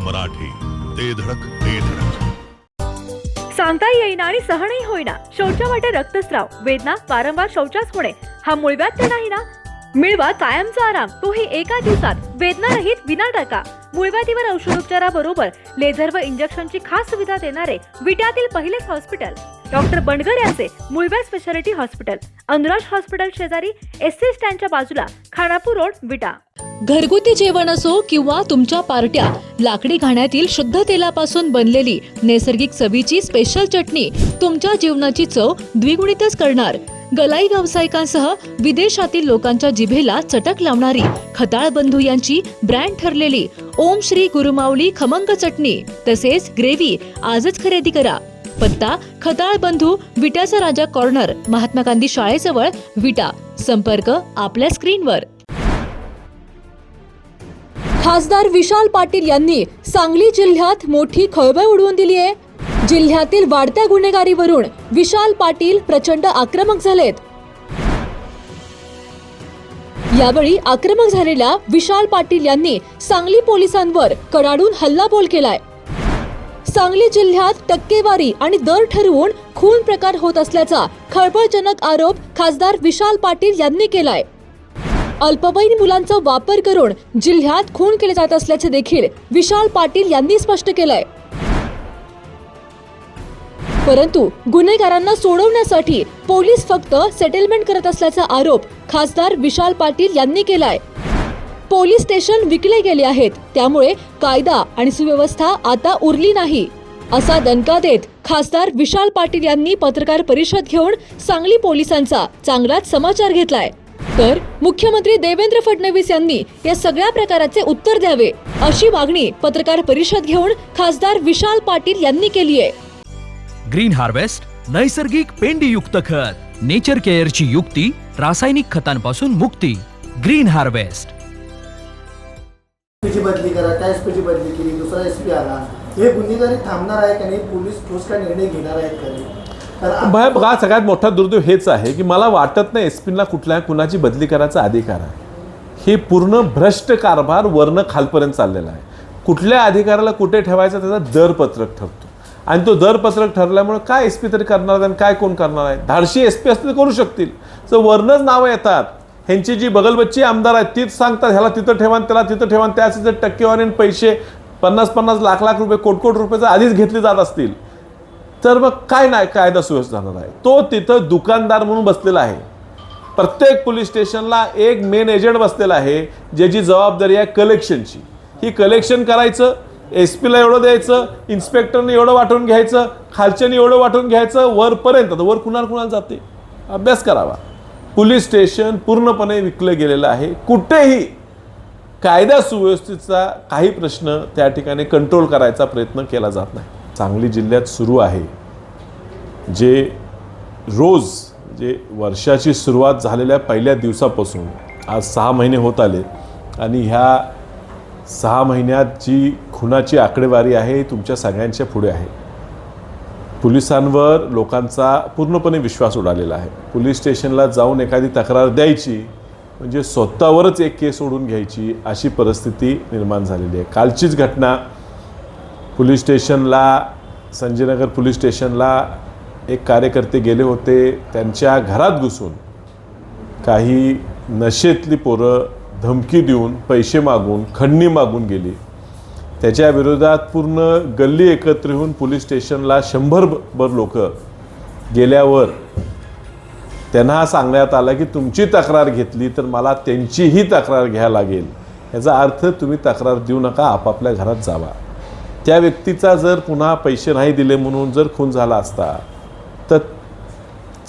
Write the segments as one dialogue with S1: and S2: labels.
S1: मराठी, ते धडक ते धडक.
S2: सांगता येईना आणि सहनही होईना शौचा वाटे रक्तस्राव, वेदना, वारंवार शौचास होणे हा मूळव्याध तर नाही ना? मिळवा कायमचा आराम, तोही एका दिवसात, वेदना रहित विना टाका. मूळव्याधीवर औषधोपचाराबरोबर लेझर व इंजेक्शनची खास सुविधा देणारे विट्यातील पहिलेच हॉस्पिटल डॉक्टर बंडगर यांचे मूळव्याध स्पेशालिटी हॉस्पिटल, अनुराज हॉस्पिटल शेजारी, एसटी स्टँडच्या बाजूला, खानापूर रोड, विटा.
S3: घरगुती जेवण असो किंवा तुमच्या पार्ट्या, लाकडी घाण्यातील शुद्ध तेलापासून बनलेली नैसर्गिक चवीची स्पेशल चटणी तुमच्या जीवनाची चव द्विगुणितच करणार. गलाई व्यावसायिकांसह विदेशातील लोकांच्या जिभेला चटक लावणारी खताळ बंधू यांची ब्रँड ठरलेली ओम श्री गुरुमाऊली खमंग चटणी तसेच ग्रेव्ही आजच खरेदी करा. पत्ता खताळ बंधू, विट्याचा राजा कॉर्नर, महात्मा गांधी शाळेजवळ, विटा. संपर्क आपल्या स्क्रीनवर. खासदार विशाल पाटील यांनी सांगली जिल्ह्यात मोठी खळबळ उडवून दिली आहे. जिल्ह्यातील वाढत्या गुन्हेगारीवरून विशाल पाटील प्रचंड आक्रमक झालेत. यावेळी आक्रमक झालेल्या विशाल पाटील यांनी सांगली पोलिसांवर कडाडून हल्लाबोल केलाय. सांगली जिल्ह्यात टक्केवारी आणि दर ठरवून खून प्रकार होत असल्याचा खळबळजनक आरोप खासदार विशाल पाटील यांनी केलाय. अल्पवयीन मुलांचा वापर करून जिल्ह्यात खून केले जात असल्याचे देखील विशाल पाटील यांनी स्पष्ट केलंय. परंतु गुन्हेगारांना सोडवण्यासाठी पोलीस फक्त सेटलमेंट करत असल्याचा आरोप खासदार विशाल पाटील यांनी केलाय. पोलीस स्टेशन विकले गेले आहेत, त्यामुळे कायदा आणि सुव्यवस्था आता उरली नाही, असा दणका देत खासदार विशाल पाटील यांनी पत्रकार परिषद घेऊन सांगली पोलिसांचा चांगलाच समाचार घेतलाय. तर मुख्यमंत्री देवेंद्र फडणवीस यांनी या सगळ्या प्रकाराचे उत्तर द्यावे, अशी मागणी पत्रकार परिषद घेऊन खासदार विशाल पाटील यांनी केली आहे.
S4: ग्रीन हार्वेस्ट नैसर्गिक पेंडीयुक्त खत, नेचर केअरची युक्ती, रासायनिक खतांपासून मुक्ती. Green harvest.
S5: एसपीची बदली करा, त्या एसपीची बदली केली, दुसरा एसपी आला, हे गुन्हेगारी थांबणार आहे का नाही? पोलीस ठोस काय निर्णय घेणार आहेत का नाही?
S6: भय बघा, सगळ्यात मोठा दुर्दैव हेच आहे की मला वाटत नाही एसपीला कुणाची बदली करायचा अधिकार आहे. हे पूर्ण भ्रष्ट कारभार वर्ण खालपर्यंत चाललेला आहे. कुठल्या अधिकाऱ्याला कुठे ठेवायचा त्याचा दरपत्रक ठरतो आणि तो दरपत्रक ठरल्यामुळे काय एसपी तरी करणार आणि काय कोण करणार आहे? धाडशी एसपी असते करू शकतील. जर वरनच नावं येतात, ह्यांची जी बगलबच्ची आमदार आहेत तीच सांगतात ह्याला तिथं ठेवा त्याला तिथं ठेवा, त्याचे जर टक्केवारी पैसे 50-50 लाख रुपये कोट रुपयाचा आधीच घेतले जात असतील तर मग काय नाही कायदा सुव्यवस्था जाणार आहे. तो तिथं दुकानदार म्हणून बसलेला आहे. प्रत्येक पोलीस स्टेशनला एक मेन एजंट बसलेला आहे ज्याची जबाबदारी आहे कलेक्शनची. ही कलेक्शन करायचं, एसपीला एवढं द्यायचं, इन्स्पेक्टरने एवढं वाटून घ्यायचं, खालच्याने एवढं वाटून घ्यायचं, वरपर्यंत. वर कुणाला जाते? अभ्यास करावा. पोलीस स्टेशन पूर्णपणे विकलं गेलेलं आहे. कुठेही कायदा सुव्यवस्थेचा काही प्रश्न त्या ठिकाणी कंट्रोल करायचा प्रयत्न केला जात नाही. सांगली जिल्ह्यात सुरू आहे जे रोज जे वर्षाची सुरुवात झालेल्या पहिल्या दिवसापासून आज 6 महिने होत आले आणि ह्या 6 महिन्यात जी खुनाची आकडेवारी आहे तुमच्या सगळ्यांच्या पुढे आहे. पोलिसांवर लोकांचा पूर्णपणे विश्वास उडालेला आहे. पोलीस स्टेशनला जाऊन एखादी तक्रार द्यायची म्हणजे स्वतःवरच एक केस ओढून घ्यायची अशी परिस्थिती निर्माण झालेली आहे. कालचीच घटना, पोलीस स्टेशनला, संजयनगर पोलीस स्टेशनला एक कार्यकर्ते गेले होते. त्यांच्या घरात घुसून काही नशेतली पोरं धमकी देऊन, पैसे मागून, खंडणी मागून गेली. त्याच्या विरोधात पूर्ण गल्ली एकत्र होऊन पोलीस स्टेशनला 100 लोक गेल्यावर त्यांना सांगण्यात आलं की तुमची तक्रार घेतली तर मला त्यांचीही तक्रार घ्यायला लागेल. याचा अर्थ तुम्ही तक्रार देऊ नका, आपापल्या घरात जावा. त्या व्यक्तीचा जर पुन्हा पैसे नाही दिले म्हणून जर खून झाला असता तर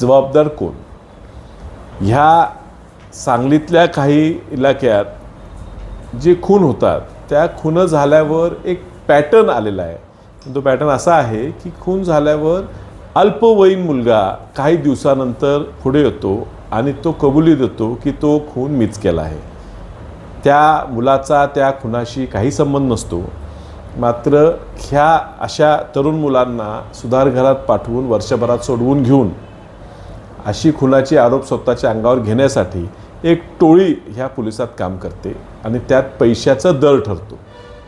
S6: जबाबदार कोण? ह्या सांगलीतल्या काही इलाक्यात जे खून होतात त्या खून झाल्यावर एक पॅटर्न आलेला आहे. तो पॅटर्न असा आहे की खून झाल्यावर अल्पवयीन मुलगा काही दिवसानंतर पुढे येतो आणि तो कबुली देतो की तो खून मीच केला आहे. त्या मुलाचा त्या खुनाशी काही संबंध नसतो. मात्र ह्या अशा तरुण मुलांना सुधारगृहात पाठवून वर्षभरात सोडवून घेऊन अशी खुनाची आरोप स्वतःच्या अंगावर घेण्यासाठी एक टोळी ह्या पोलिसात काम करते आणि त्यात पैशाचा दर ठरतो.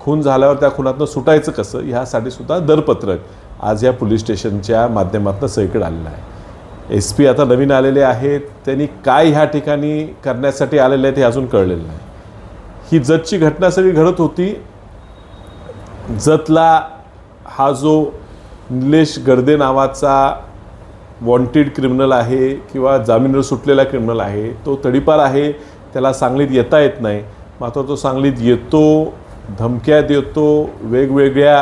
S6: खून झाल्यावर त्या खुनातनं सुटायचं कसं ह्यासाठी सुद्धा दरपत्रक आज या पोलीस स्टेशनच्या माध्यमातून सगळीकडे आलेलं आहे. SP आता नवीन आलेले आहेत, त्यांनी काय ह्या ठिकाणी करण्यासाठी आलेले आहेत हे अजून कळलेलं नाही. ही जतची घटना सगळी घडत होती. जतला हा जो निलेश गर्दे नावाचा वॉन्टेड क्रिमिनल आहे किंवा जामीनवर सुटलेला क्रिमिनल आहे, तो तडीपार आहे, त्याला सांगलीत येता येत नाही. मात्र तो सांगलीत येतो, धमक्या देतो, वेगवेगळ्या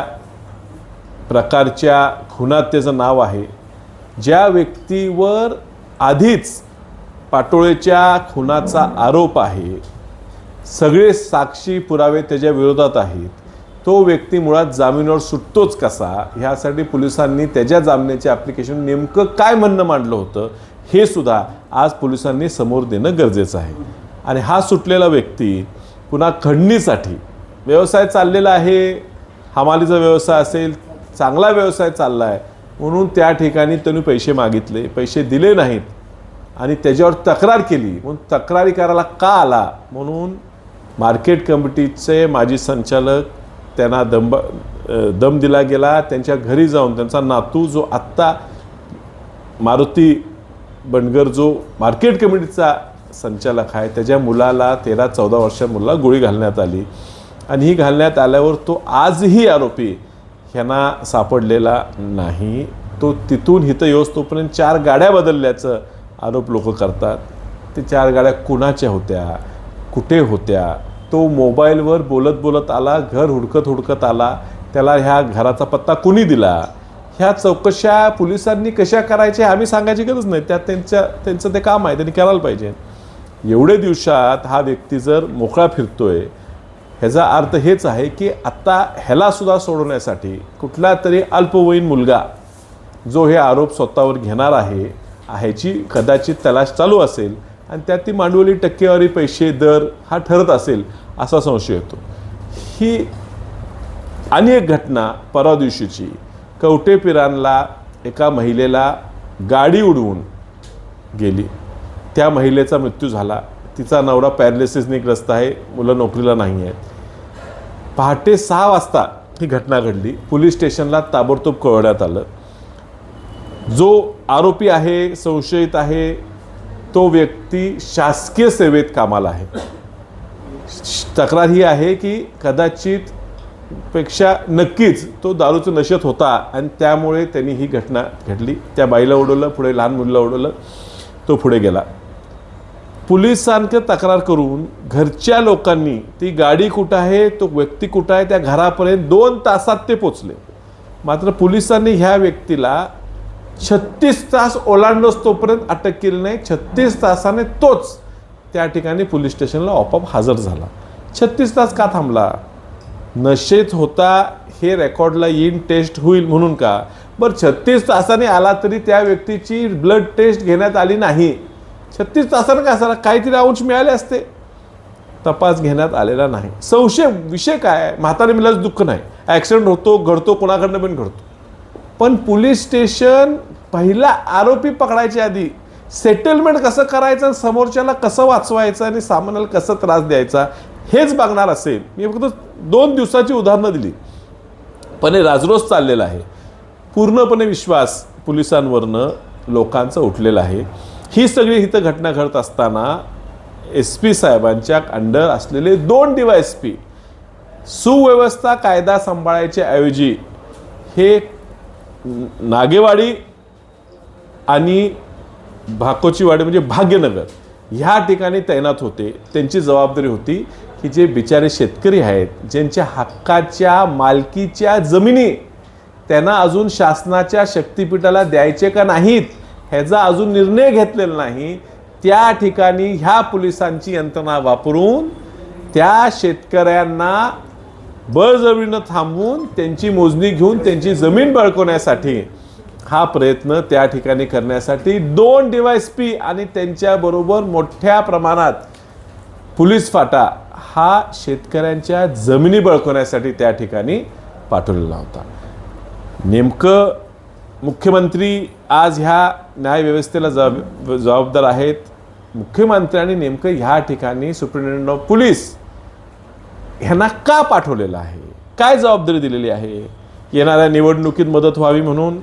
S6: प्रकारच्या खुनात त्याचं नाव आहे. ज्या व्यक्तीवर आधीच पाटोळेच्या खुनाचा आरोप आहे, सगळे साक्षी पुरावे त्याच्या विरोधात आहेत, तो व्यक्ती मुळात जामीनवर सुटतोच कसा ह्यासाठी पोलिसांनी त्याच्या जामिनाचे ॲप्लिकेशन नेमकं काय म्हणणं मांडलं होतं हे सुद्धा आज पोलिसांनी समोर देणं गरजेचं आहे. आणि हा सुटलेला व्यक्ती पुन्हा खंडणीसाठी व्यवसाय चाललेला आहे, हमालीचा व्यवसाय असेल, चांगला व्यवसाय चालला आहे म्हणून त्या ठिकाणी त्यांनी पैसे मागितले, पैसे दिले नाहीत आणि त्याच्यावर तक्रार केली. म्हणून तक्रारी करायला का आला म्हणून मार्केट कमिटीचे माजी संचालक त्यांना दम दिला गेला. त्यांच्या घरी जाऊन त्यांचा नातू जो आत्ता मारुती बनगर जो मार्केट कमिटीचा संचालक आहे त्याच्या मुलाला 13-14 वर्षा मुलाला गोळी घालण्यात आली आणि ही घालण्यात आल्यावर तो आजही आरोपी ह्यांना सापडलेला नाही. तो तिथून इथं येऊस तोपर्यंत 4 गाड्या बदलल्याचं आरोप लोक करतात. ते 4 गाड्या कुणाच्या होत्या, कुठे होत्या, तो मोबाईलवर बोलत आला, घर हुडकत आला, त्याला ह्या घराचा पत्ता कुणी दिला, ह्या चौकशा पोलिसांनी कशा करायच्या आम्ही सांगायची गरज नाही. त्यात त्यांचं ते काम आहे, त्यांनी करायला पाहिजे. एवढे दिवसात हा व्यक्ती जर मोकळा फिरतोय ह्याचा अर्थ हेच आहे की आत्ता ह्याला सुद्धा सोडवण्यासाठी कुठला तरी अल्पवयीन मुलगा जो हे आरोप स्वतःवर घेणार आहे ह्याची कदाचित तलाश चालू असेल आणि त्यात ती मांडवली टक्केवारी पैसे दर हा ठरत असेल असा संशय येतो. ही आणि एक घटना परवा दिवशीची कवटेपिरांना एका महिलेला गाडी उडवून गेली, त्या महिलेचा मृत्यू झाला. तिचा नवरा पॅरालिसिसने ग्रस्त आहे, मुलं नोकरीला नाही आहेत. पहाटे 6 वाजता ही घटना घडली. पोलीस स्टेशनला ताबडतोब कळवण्यात आलं. जो आरोपी आहे, संशयित आहे, तो व्यक्ती शासकीय सेवेत कामाला आहे. तक्रार ही आहे की कदाचित पेक्षा नक्कीच तो दारूच्या नशेत होता आणि त्यामुळे त्यांनी ही घटना घडली. त्या बाईला उडवलं, पुढे लहान मुलीला उडवलं, तो पुढे गेला. पोलिसांकडे तक्रार करून घरच्या लोकांनी ती गाडी कुठं आहे, तो व्यक्ती कुठं आहे, त्या घरापर्यंत 2 तासात ते पोचले. मात्र पोलिसांनी ह्या व्यक्तीला 36 तास ओलांडोस तोपर्यंत अटक केली नाही. 36 तासाने तोच त्या ठिकाणी पोलीस स्टेशनला आपोआप हजर झाला. 36 तास का थांबला? नशेत होता हे रेकॉर्डला येईन, टेस्ट होईल म्हणून का? बरं 36 तासाने आला तरी त्या व्यक्तीची ब्लड टेस्ट घेण्यात आली नाही. 36 तासानं काय झाला? काहीतरी अंश मिळाले असते, तपास घेण्यात आलेला नाही. संशय विषय काय? म्हातारी मिळालं दुःख नाही, ॲक्सिडेंट होतो, घडतो, कोणाकडनं पण घडतो. पण पोलीस स्टेशन पहिला आरोपी पकडायच्या आधी सेटलमेंट कसं करायचं, समोरच्याला कसं वाचवायचं आणि सामान्याला कसं त्रास द्यायचा हेच बघणार असेल. मी फक्त 2 दिवसाची उदाहरणं दिली, पण हे राजरोज चाललेलं आहे. पूर्णपणे विश्वास पोलिसांवरनं लोकांचा उठलेला आहे. ही सगळी इथं घटना घडत असताना SP साहेबांच्या अंडर असलेले 2 DYSP सुव्यवस्था कायदा सांभाळायच्या ऐवजी हे नागेवाडी आणि भाकोचीवाडी म्हणजे भाग्यनगर ह्या ठिकाणी तैनात होते. त्यांची जबाबदारी होती की जे बिचारे शेतकरी आहेत, ज्यांच्या हक्काच्या मालकीच्या जमिनी त्यांना अजून शासनाच्या शक्तिपीठाला द्यायचे का नाहीत ह्याचा अजून निर्णय घेतलेला नाही, त्या ठिकाणी ह्या पोलिसांची यंत्रणा वापरून त्या शेतकऱ्यांना बळजबरीनं थांबवून त्यांची मोजणी घेऊन त्यांची जमीन बळकवण्यासाठी हा प्रयत्न त्या ठिकाणी करण्यासाठी 2 DYSP आणि त्यांच्याबरोबर मोठ्या प्रमाणात पोलीस फाटा हा शेतकऱ्यांच्या जमिनी बळकवण्यासाठी त्या ठिकाणी पाठवलेला होता. नेमकं मुख्यमंत्री आज ह्या न्यायव्यवस्थेला जबाबदार आहेत. मुख्यमंत्र्यांनी नेमकं ह्या ठिकाणी सुप्रिंटेंडेंट ऑफ पोलीस ह्यांना का पाठवलेलं आहे काय जबाबदारी दिलेली आहे? येणाऱ्या निवडणुकीत मदत व्हावी म्हणून,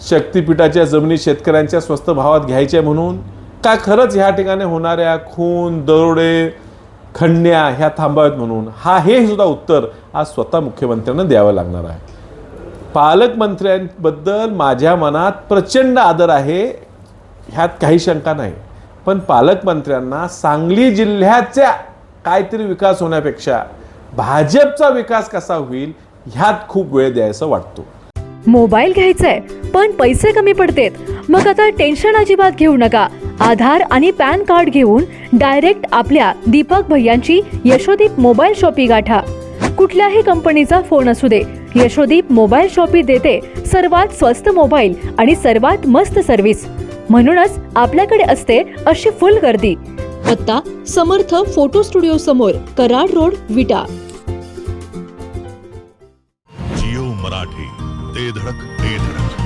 S6: शक्तिपीठाच्या जमिनी शेतकऱ्यांच्या स्वस्त भावात घ्यायच्या म्हणून, का खरंच ह्या ठिकाणी होणाऱ्या खून, दरोडे, खंडण्या ह्या थांबाव्यात म्हणून? हे सुद्धा उत्तर आज स्वतः मुख्यमंत्र्यांना द्यावं लागणार आहे. पालकमंत्र्यांबद्दल माझ्या मनात प्रचंड आदर आहे, ह्यात काही शंका नाही. पण पालकमंत्र्यांना सांगली जिल्ह्याचा काहीतरी विकास होण्यापेक्षा भाजपचा विकास कसा होईल ह्यात खूप वेळ द्यायचा वाटतो.
S2: मोबाईल घ्यायचाय पण पैसे कमी पडतेत, मग आता टेन्शन अजिबात घेऊ नका. आधार आणि पॅन कार्ड घेऊन डायरेक्ट आपल्या दीपक भैयांची यशोदीप मोबाईल शॉपी गाठा. कुठल्याही कंपनीचा फोन असू दे, यशोदीप मोबाईल शॉपी देते सर्वात स्वस्त मोबाईल आणि सर्वात मस्त सर्व्हिस. म्हणूनच आपल्याकडे असते अशी फुल गर्दी.
S3: आता समर्थ फोटो स्टुडिओ समोर, कराड रोड, विटा.
S1: जिओ मराठी, ते धडक ते धडक.